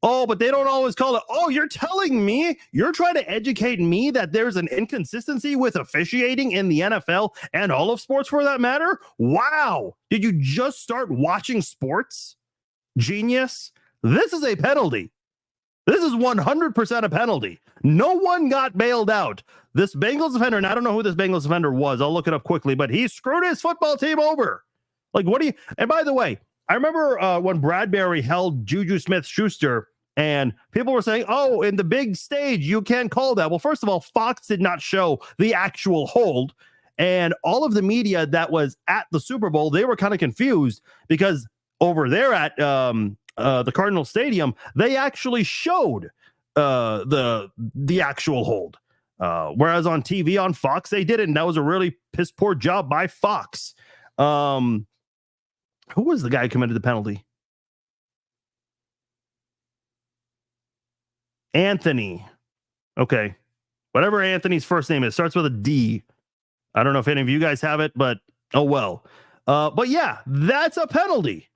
Oh, but they don't always call it. Oh, you're telling me, you're trying to educate me that there's an inconsistency with officiating in the NFL and all of sports for that matter? Wow. Did you just start watching sports? Genius. This is a penalty. This is 100% a penalty. No one got bailed out. This Bengals defender, and I don't know who this Bengals defender was. I'll look it up quickly, but he screwed his football team over. Like, what do you, and by the way, I remember when Bradbury held Juju Smith-Schuster and people were saying, oh, in the big stage, you can't call that. Well, first of all, Fox did not show the actual hold. And all of the media that was at the Super Bowl, they were kind of confused because over there at the Cardinal Stadium, they actually showed the actual hold. Whereas on TV on Fox, they didn't. That was a really piss poor job by Fox. Who was the guy who committed the penalty? Anthony. Okay. Whatever Anthony's first name is, starts with a D. I don't know if any of you guys have it, but oh well. But yeah, that's a penalty.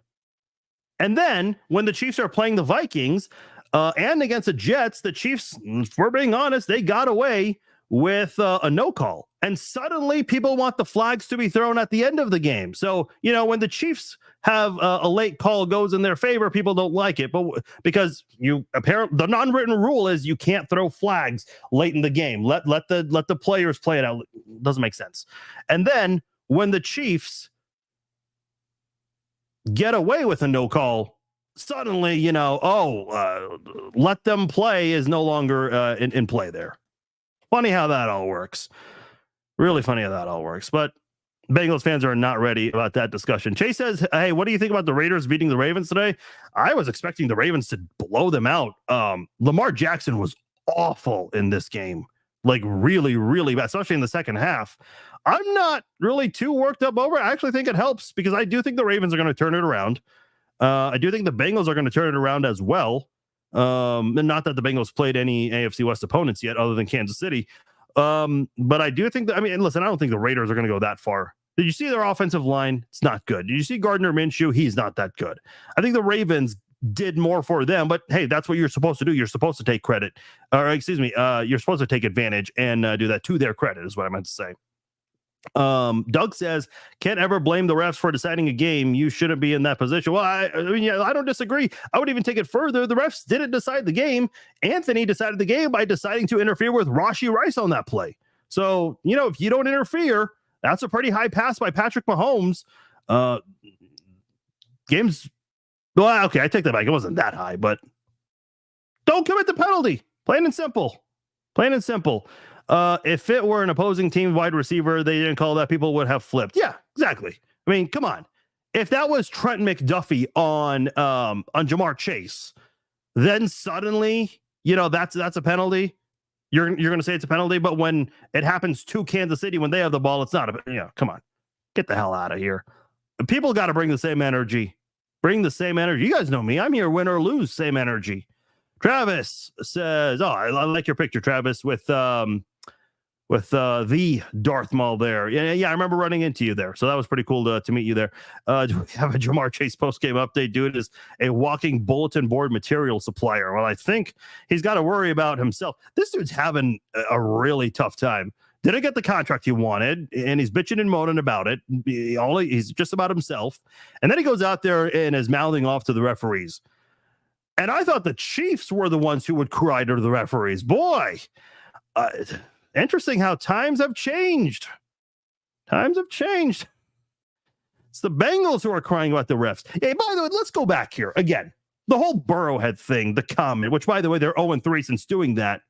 And then when the Chiefs are playing the Vikings and against the Jets, the Chiefs, if we're being honest, they got away with a no call. And suddenly people want the flags to be thrown at the end of the game. So, when the Chiefs have a late call goes in their favor, people don't like it. But because the non-written rule is you can't throw flags late in the game. Let the players play it out. It doesn't make sense. And then when the Chiefs get away with a no call, suddenly, let them play is no longer in play there. Funny how that all works. Really funny how that all works. But Bengals fans are not ready about that discussion. Chase says, hey, what do you think about the Raiders beating the Ravens today? I was expecting the Ravens to blow them out. Lamar Jackson was awful in this game. Like really, really bad, especially in the second half. I'm not really too worked up over it. I actually think it helps because I do think the Ravens are going to turn it around. I do think the Bengals are going to turn it around as well. And not that the Bengals played any AFC West opponents yet other than Kansas City. But I do think that, listen, I don't think the Raiders are going to go that far. Did you see their offensive line? It's not good. Did you see Gardner Minshew? He's not that good. I think the Ravens did more for them, but hey, that's what you're supposed to do. You're supposed to take credit, you're supposed to take advantage and do that to their credit is what I meant to say. Doug says, can't ever blame the refs for deciding a game. You shouldn't be in that position. Well, I don't disagree. I would even take it further. The refs didn't decide the game. Anthony decided the game by deciding to interfere with Rashee Rice on that play. So, if you don't interfere, that's a pretty high pass by Patrick Mahomes. Games. Well, okay, I take that back. It wasn't that high, but don't commit the penalty. Plain and simple. Plain and simple. If it were an opposing team wide receiver, they didn't call that, people would have flipped. Yeah, exactly. I mean, come on. If that was Trent McDuffie on Jamar Chase, then suddenly, that's a penalty. You're going to say it's a penalty, but when it happens to Kansas City when they have the ball, it's not come on. Get the hell out of here. People got to bring the same energy. Bring the same energy. You guys know me. I'm here win or lose, same energy. Travis says, I like your picture, Travis, with the Darth Maul there. Yeah, I remember running into you there. So that was pretty cool to meet you there. Do we have a Jamar Chase post-game update? Dude is a walking bulletin board material supplier. Well, I think he's got to worry about himself. This dude's having a really tough time. Didn't get the contract he wanted, and he's bitching and moaning about it. He's just about himself. And then he goes out there and is mouthing off to the referees. And I thought the Chiefs were the ones who would cry to the referees. Boy, interesting how times have changed. Times have changed. It's the Bengals who are crying about the refs. Hey, by the way, let's go back here again. The whole Burrowhead thing, the comment, which, by the way, they're 0-3 since doing that.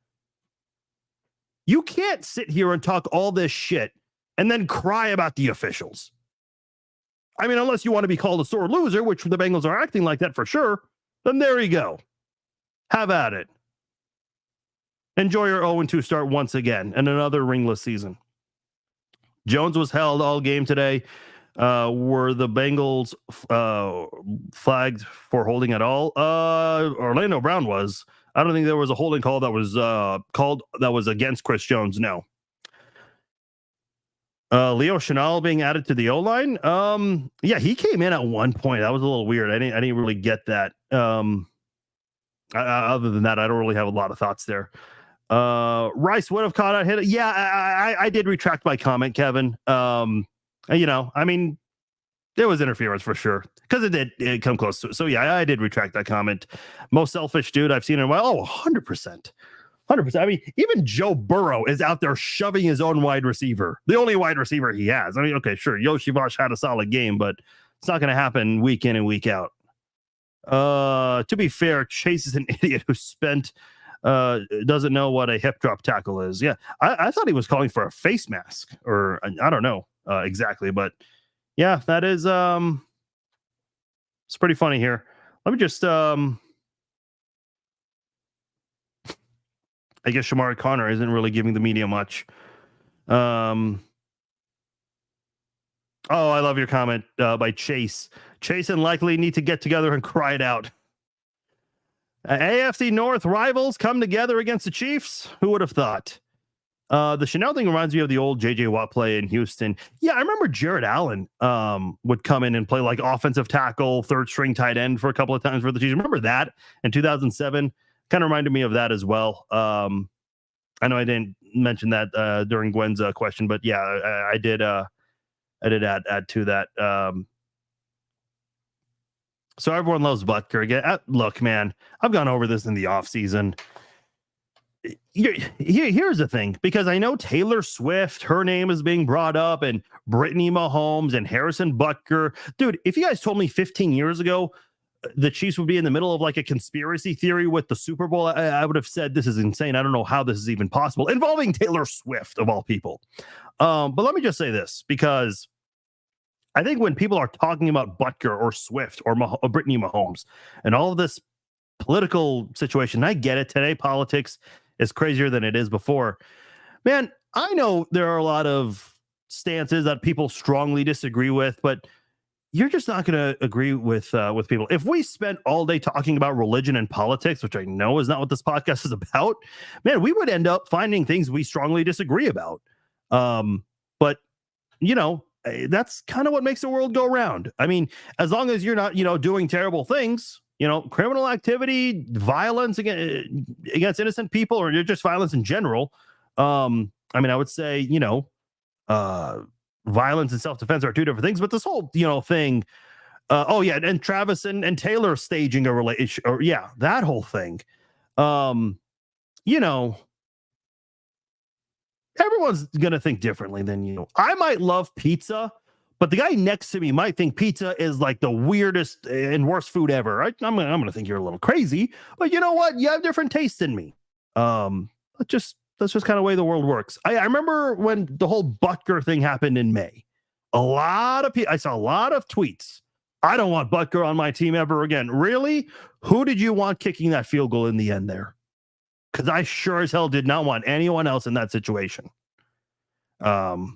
You can't sit here and talk all this shit and then cry about the officials. I mean, unless you want to be called a sore loser, which the Bengals are acting like that for sure, then there you go. Have at it. Enjoy your 0-2 start once again and another ringless season. Jones was held all game today. Were the Bengals flagged for holding at all? Orlando Brown was. I don't think there was a holding call that was called that was against Chris Jones. No. Leo Chenal being added to the O-line. Yeah, he came in at one point. That was a little weird. I didn't really get that. Other than that, I don't really have a lot of thoughts there. Rice would have caught a hit. Yeah, I did retract my comment, Kevin. I mean, there was interference for sure because it come close to it. So yeah, I did retract that comment. Most selfish dude I've seen in a while. Oh, 100%. 100%. I mean, even Joe Burrow is out there shoving his own wide receiver. The only wide receiver he has. I mean, okay, sure. Yoshi Vosh had a solid game, but it's not going to happen week in and week out. To be fair, Chase is an idiot who doesn't know what a hip drop tackle is. Yeah, I thought he was calling for a face mask, or I don't know exactly, but yeah, that is it's pretty funny here. Let me just I guess Shamari Connor isn't really giving the media much. Oh, I love your comment by Chase. Chase and Likely need to get together and cry it out. AFC North rivals come together against the Chiefs. Who would have thought? The Chanel thing reminds me of the old J.J. Watt play in Houston. Yeah, I remember Jared Allen would come in and play like offensive tackle, third string tight end for a couple of times for the Chiefs. Remember that in 2007? Kind of reminded me of that as well. I know I didn't mention that during Gwen's question, but yeah, I did add to that. So everyone loves Butker again. Look, man, I've gone over this in the offseason. Here's the thing, because I know Taylor Swift, her name is being brought up, and Brittany Mahomes and Harrison Butker. Dude, if you guys told me 15 years ago the Chiefs would be in the middle of like a conspiracy theory with the Super Bowl, I would have said this is insane. I don't know how this is even possible, involving Taylor Swift of all people. But let me just say this, because I think when people are talking about Butker or Swift or Brittany Mahomes and all of this political situation, I get it. Today, politics is crazier than it is before. Man, I know there are a lot of stances that people strongly disagree with, but you're just not going to agree with people. If we spent all day talking about religion and politics, which I know is not what this podcast is about, man, we would end up finding things we strongly disagree about. But, you know, that's kind of what makes the world go round. I mean, as long as you're not, doing terrible things, criminal activity, violence against innocent people, or just violence in general. I mean, I would say, violence and self-defense are two different things, but this whole, thing. And Travis and Taylor staging a relationship, or that whole thing. Everyone's gonna think differently than you. I might love pizza, but the guy next to me might think pizza is like the weirdest and worst food ever. I'm gonna think you're a little crazy, but you know what? You have different tastes than me. That's just kind of the way the world works. I remember when the whole Butker thing happened in May. I saw a lot of tweets. I don't want Butker on my team ever again. Really? Who did you want kicking that field goal in the end there? Because I sure as hell did not want anyone else in that situation. Oh,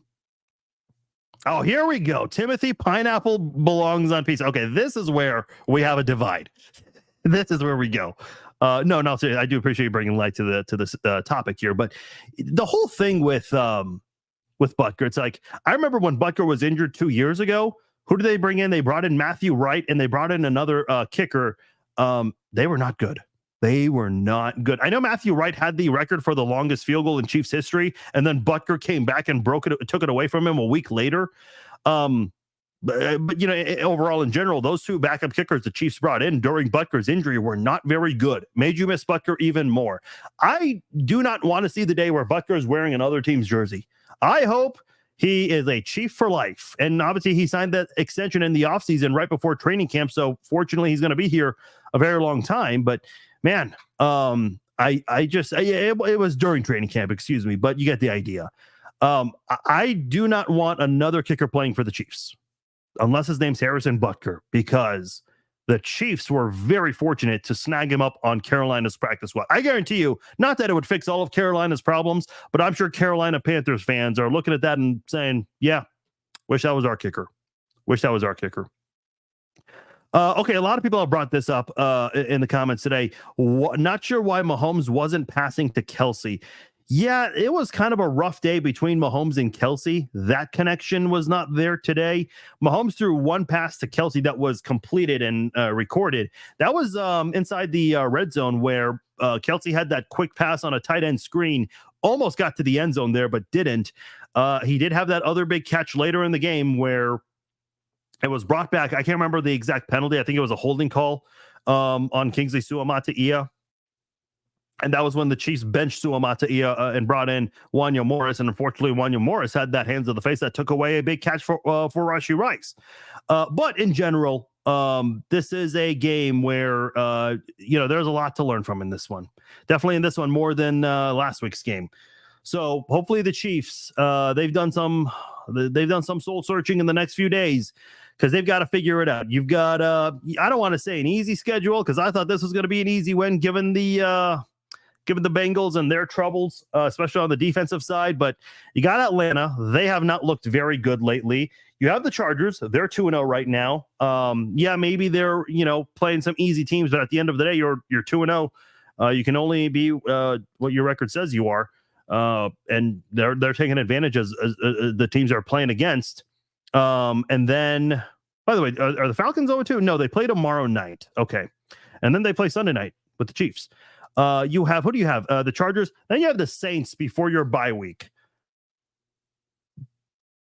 here we go. Timothy, pineapple belongs on pizza. Okay, this is where we have a divide. This is where we go. No, seriously, I do appreciate you bringing light to this topic here. But the whole thing with Butker, it's like, I remember when Butker was injured 2 years ago. Who did they bring in? They brought in Matthew Wright, and they brought in another kicker. They were not good. They were not good. I know Matthew Wright had the record for the longest field goal in Chiefs history, and then Butker came back and took it away from him a week later. But overall in general, those two backup kickers the Chiefs brought in during Butker's injury were not very good. Made you miss Butker even more. I do not want to see the day where Butker is wearing another team's jersey. I hope he is a Chief for life. And obviously he signed that extension in the offseason right before training camp. So fortunately he's going to be here a very long time. But man, it was during training camp, excuse me, but you get the idea. I do not want another kicker playing for the Chiefs unless his name's Harrison Butker, because the Chiefs were very fortunate to snag him up on Carolina's practice squad. I guarantee you, not that it would fix all of Carolina's problems, but I'm sure Carolina Panthers fans are looking at that and saying, yeah, wish that was our kicker. Okay, a lot of people have brought this up in the comments today. Not sure why Mahomes wasn't passing to Kelsey. Yeah, it was kind of a rough day between Mahomes and Kelsey. That connection was not there today. Mahomes threw one pass to Kelsey that was completed and recorded. That was inside the red zone, where Kelsey had that quick pass on a tight end screen. Almost got to the end zone there, but didn't. He did have that other big catch later in the game where it was brought back. I can't remember the exact penalty. I think it was a holding call on Kingsley Suamataia. And that was when the Chiefs benched Suamataia and brought in Wanya Morris. And unfortunately, Wanya Morris had that hands to the face that took away a big catch for Rashee Rice. But in general, this is a game where, there's a lot to learn from in this one. Definitely in this one more than last week's game. So hopefully the Chiefs, they've done some soul searching in the next few days, because they've got to figure it out. You've got, I don't want to say an easy schedule, because I thought this was going to be an easy win given the Bengals and their troubles, especially on the defensive side. But you got Atlanta. They have not looked very good lately. You have the Chargers. They're 2-0 right now. Maybe they're, playing some easy teams, but at the end of the day, you're 2-0. You can only be what your record says you are. And they're taking advantage as the teams are playing against. And then, by the way, are the Falcons 0-2? No, they play tomorrow night. Okay. And then they play Sunday night with the Chiefs. You have, who do you have? The Chargers. Then you have the Saints before your bye week.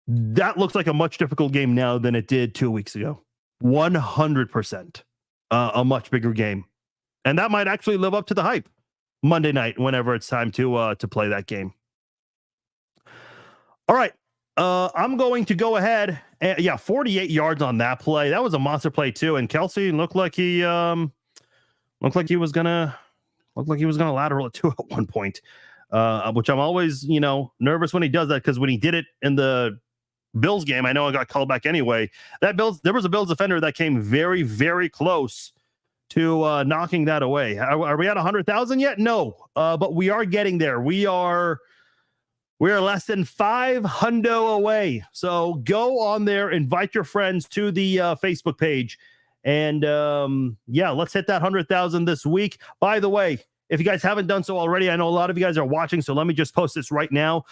That looks like a much difficult game now than it did 2 weeks ago. 100%. A much bigger game. And that might actually live up to the hype Monday night whenever it's time to play that game. All right. I'm going to go ahead. 48 yards on that play. That was a monster play too. And Kelsey looked like he was gonna lateral it too at one point. Which I'm always, nervous when he does that, because when he did it in the Bills game, I know I got called back anyway. There was a Bills defender that came very, very close to knocking that away. Are we at 100,000 yet? No, but we are getting there. We are less than 500 away. So go on there, invite your friends to the Facebook page, and let's hit that 100,000 this week. By the way, if you guys haven't done so already, I know a lot of you guys are watching, so let me just post this right now.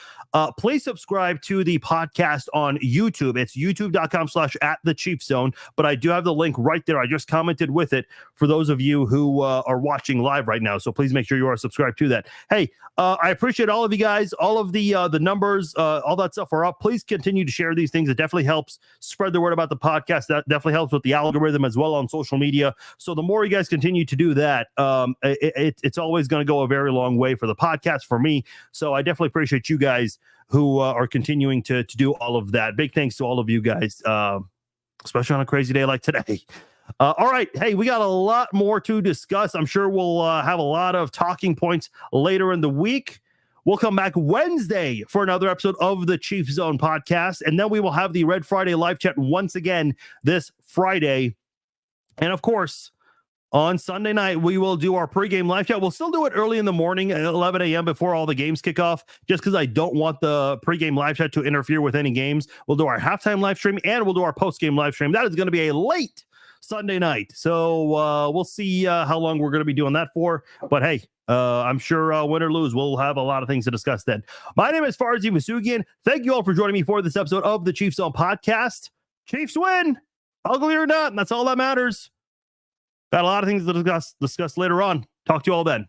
Please subscribe to the podcast on YouTube. It's youtube.com/@thechiefzone, but I do have the link right there. I just commented with it for those of you who are watching live right now, so please make sure you are subscribed to that. Hey, I appreciate all of you guys. All of the numbers, all that stuff are up. Please continue to share these things. It definitely helps spread the word about the podcast. That definitely helps with the algorithm as well on social media. So the more you guys continue to do that, it's always going to go a very long way for the podcast, for me. So I definitely appreciate you guys who are continuing to do all of that. Big thanks to all of you guys, especially on a crazy day like today. All right. Hey, we got a lot more to discuss. I'm sure we'll have a lot of talking points later in the week. We'll come back Wednesday for another episode of the Chief Zone podcast. And then we will have the Red Friday live chat once again this Friday. And of course, on Sunday night, we will do our pregame live chat. We'll still do it early in the morning at 11 a.m. before all the games kick off, just because I don't want the pregame live chat to interfere with any games. We'll do our halftime live stream, and we'll do our postgame live stream. That is going to be a late Sunday night. So we'll see how long we're going to be doing that for. But hey, I'm sure win or lose, we'll have a lot of things to discuss then. My name is Farzi Masugian. Thank you all for joining me for this episode of the Chiefs Zone podcast. Chiefs win, ugly or not, and that's all that matters. Got a lot of things to discuss later on. Talk to you all then.